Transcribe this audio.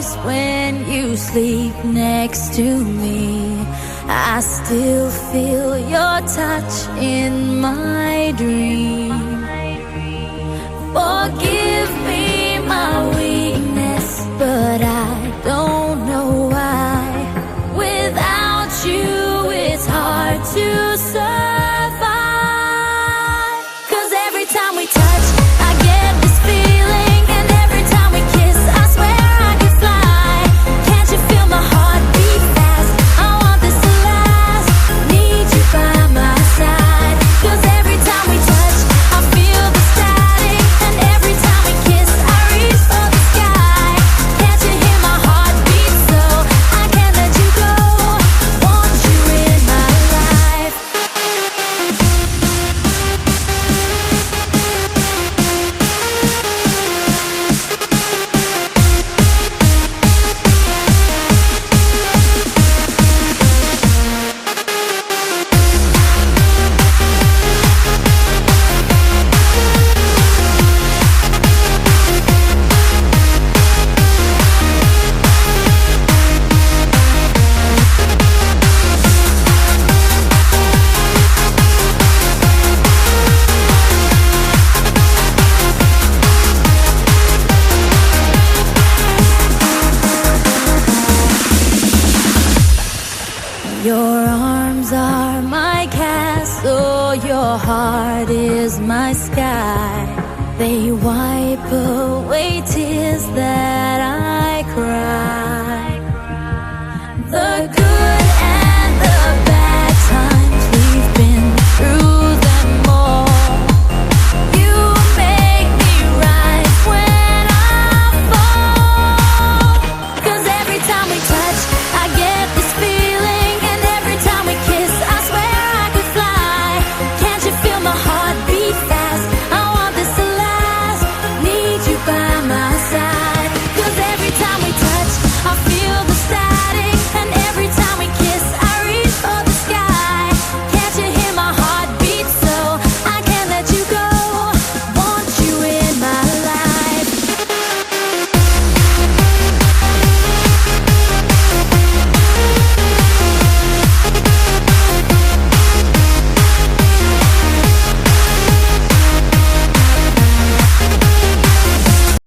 voice when you sleep next to me. I still feel your touch in my dream. Forgive me my weakness, but I don't know why. Without you, it's hard to survive. 'Cause every time we touch, I get this feeling, and every time we kiss, I swear I could fly. Can't you feel my heart beat fast? I want this to last. Need you by my side. 'Cause every time we touch, I feel the static, and every time we kiss, I reach for the sky. Can't you hear my heart beat? So I can't let you go. Want you in my life. Your arms are my castle, your heart is my sky. They wipe away tears.